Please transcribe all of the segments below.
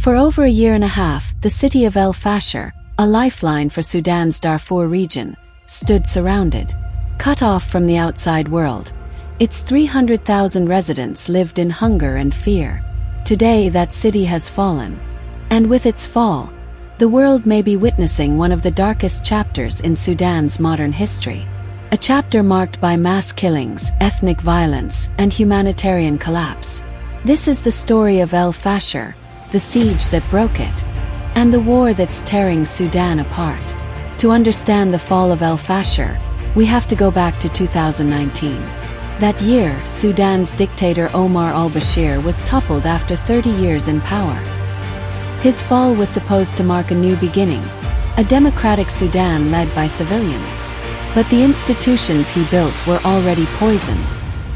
For over a year and a half, the city of El-Fasher, a lifeline for Sudan's Darfur region, stood surrounded, cut off from the outside world. Its 300,000 residents lived in hunger and fear. Today that city has fallen. And with its fall, the world may be witnessing one of the darkest chapters in Sudan's modern history. A chapter marked by mass killings, ethnic violence, and humanitarian collapse. This is the story of El-Fasher, the siege that broke it, and the war that's tearing Sudan apart. To understand the fall of El-Fasher, we have to go back to 2019. That year, Sudan's dictator Omar al-Bashir was toppled after 30 years in power. His fall was supposed to mark a new beginning, a democratic Sudan led by civilians. But the institutions he built were already poisoned.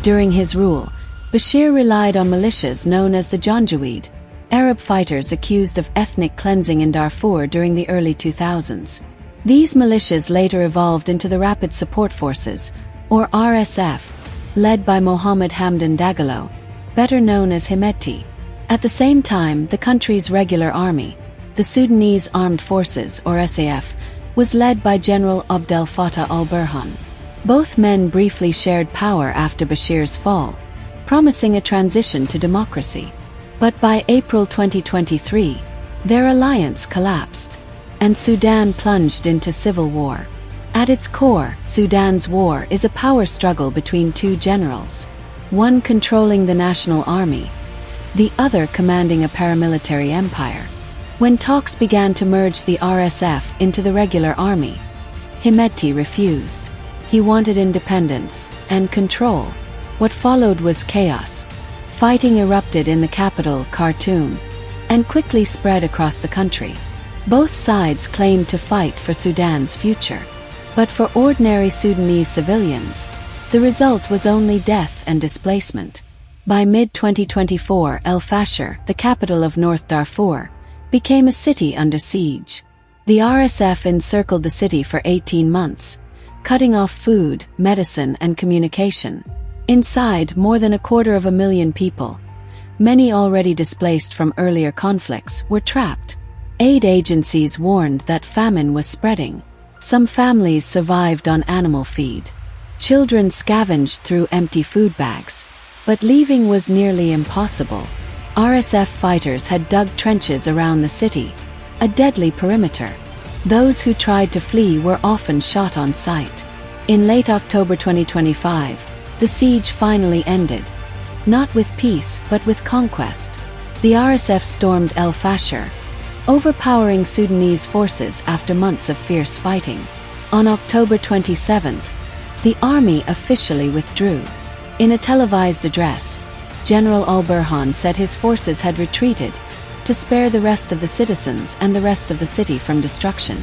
During his rule, Bashir relied on militias known as the Janjaweed, Arab fighters accused of ethnic cleansing in Darfur during the early 2000s. These militias later evolved into the Rapid Support Forces, or RSF, led by Mohammed Hamdan Dagalo, better known as Hemedti. At the same time, the country's regular army, the Sudanese Armed Forces, or SAF, was led by General Abdel Fattah al-Burhan. Both men briefly shared power after Bashir's fall, promising a transition to democracy. But by April 2023, their alliance collapsed, and Sudan plunged into civil war. At its core, Sudan's war is a power struggle between two generals, one controlling the national army, the other commanding a paramilitary empire. When talks began to merge the RSF into the regular army, Hemedti refused. He wanted independence and control. What followed was chaos. Fighting erupted in the capital, Khartoum, and quickly spread across the country. Both sides claimed to fight for Sudan's future. But for ordinary Sudanese civilians, the result was only death and displacement. By mid-2024, El-Fasher, the capital of North Darfur, became a city under siege. The RSF encircled the city for 18 months, cutting off food, medicine, and communication. Inside, more than 250,000 people, many already displaced from earlier conflicts, were trapped. Aid agencies warned that famine was spreading. Some families survived on animal feed. Children scavenged through empty food bags. But leaving was nearly impossible. RSF fighters had dug trenches around the city, a deadly perimeter. Those who tried to flee were often shot on sight. In late October 2025, the siege finally ended. Not with peace, but with conquest. The RSF stormed El-Fasher, overpowering Sudanese forces after months of fierce fighting. On October 27th, the army officially withdrew. In a televised address, General al-Burhan said his forces had retreated to spare the rest of the citizens and the rest of the city from destruction.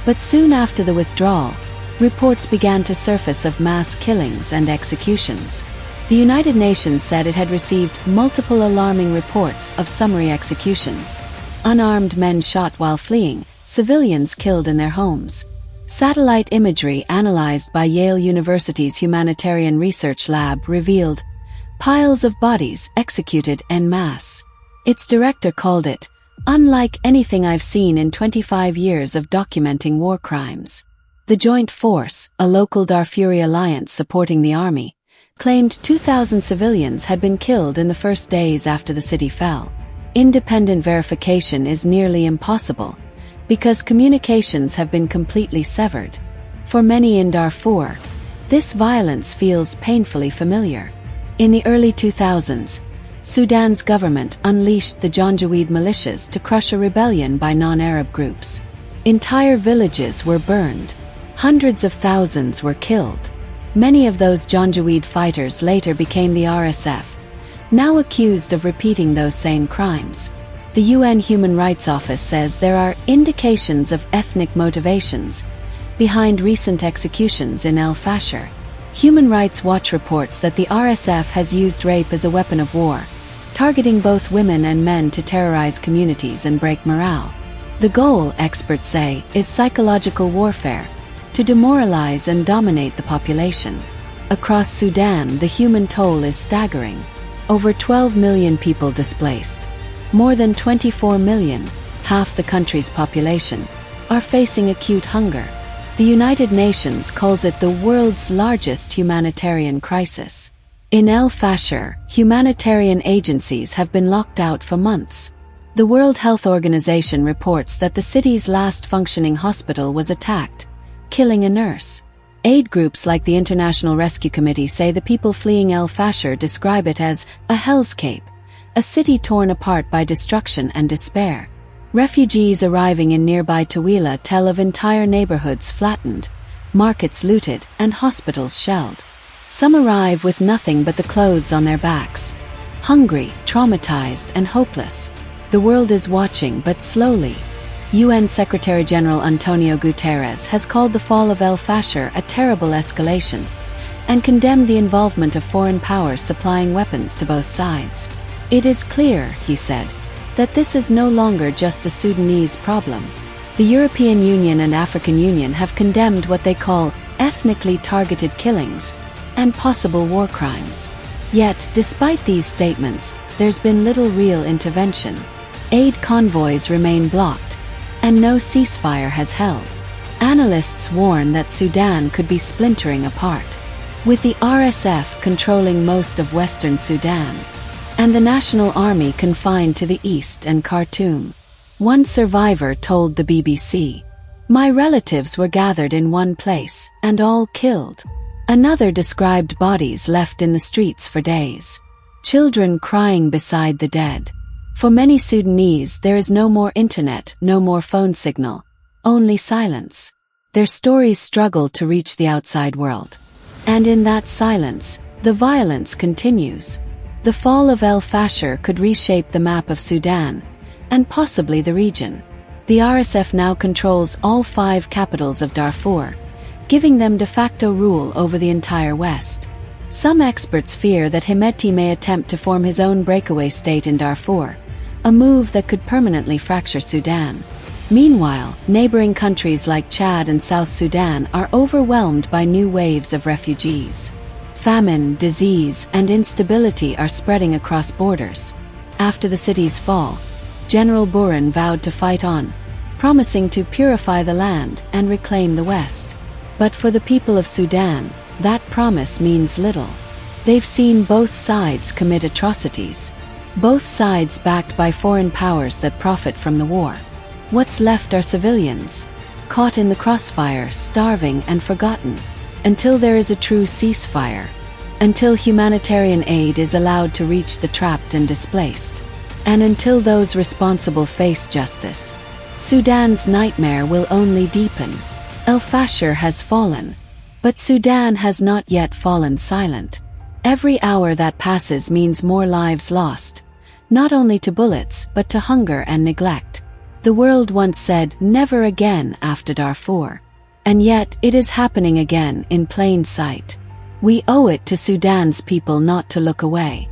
But soon after the withdrawal, reports began to surface of mass killings and executions. The United Nations said it had received multiple alarming reports of summary executions. Unarmed men shot while fleeing, civilians killed in their homes. Satellite imagery analyzed by Yale University's Humanitarian Research Lab revealed piles of bodies executed en masse. Its director called it, "unlike anything I've seen in 25 years of documenting war crimes." The Joint Force, a local Darfuri alliance supporting the army, claimed 2,000 civilians had been killed in the first days after the city fell. Independent verification is nearly impossible, because communications have been completely severed. For many in Darfur, this violence feels painfully familiar. In the early 2000s, Sudan's government unleashed the Janjaweed militias to crush a rebellion by non-Arab groups. Entire villages were burned. Hundreds of thousands were killed. Many of those Janjaweed fighters later became the RSF, now accused of repeating those same crimes. The UN Human Rights Office says there are indications of ethnic motivations behind recent executions in El-Fasher. Human Rights Watch reports that the RSF has used rape as a weapon of war, targeting both women and men to terrorize communities and break morale. The goal, experts say, is psychological warfare, to demoralize and dominate the population. Across Sudan, the human toll is staggering. Over 12 million people displaced. More than 24 million, half the country's population, are facing acute hunger. The United Nations calls it the world's largest humanitarian crisis. In El-Fasher, humanitarian agencies have been locked out for months. The World Health Organization reports that the city's last functioning hospital was attacked, killing a nurse. Aid groups like the International Rescue Committee say the people fleeing El-Fasher describe it as a hellscape, a city torn apart by destruction and despair. Refugees arriving in nearby Tawila tell of entire neighborhoods flattened, markets looted, and hospitals shelled. Some arrive with nothing but the clothes on their backs. Hungry, traumatized, and hopeless. The world is watching, but slowly. UN Secretary-General Antonio Guterres has called the fall of El-Fasher a terrible escalation, and condemned the involvement of foreign powers supplying weapons to both sides. It is clear, he said, that this is no longer just a Sudanese problem. The European Union and African Union have condemned what they call ethnically targeted killings and possible war crimes. Yet, despite these statements, there's been little real intervention. Aid convoys remain blocked, and no ceasefire has held. Analysts warn that Sudan could be splintering apart, with the RSF controlling most of western Sudan, and the National Army confined to the east and Khartoum. One survivor told the BBC, "My relatives were gathered in one place, and all killed." Another described bodies left in the streets for days. Children crying beside the dead. For many Sudanese, there is no more internet, no more phone signal, only silence. Their stories struggle to reach the outside world. And in that silence, the violence continues. The fall of El-Fasher could reshape the map of Sudan, and possibly the region. The RSF now controls all 5 capitals of Darfur, giving them de facto rule over the entire West. Some experts fear that Hemedti may attempt to form his own breakaway state in Darfur, a move that could permanently fracture Sudan. Meanwhile, neighboring countries like Chad and South Sudan are overwhelmed by new waves of refugees. Famine, disease, and instability are spreading across borders. After the city's fall, General Burhan vowed to fight on, promising to purify the land and reclaim the West. But for the people of Sudan, that promise means little. They've seen both sides commit atrocities, both sides backed by foreign powers that profit from the war. What's left are civilians, caught in the crossfire, starving and forgotten, until there is a true ceasefire, until humanitarian aid is allowed to reach the trapped and displaced, and until those responsible face justice. Sudan's nightmare will only deepen. El-Fasher has fallen, but Sudan has not yet fallen silent. Every hour that passes means more lives lost, not only to bullets but to hunger and neglect. The world once said never again after Darfur. And yet it is happening again in plain sight. We owe it to Sudan's people not to look away.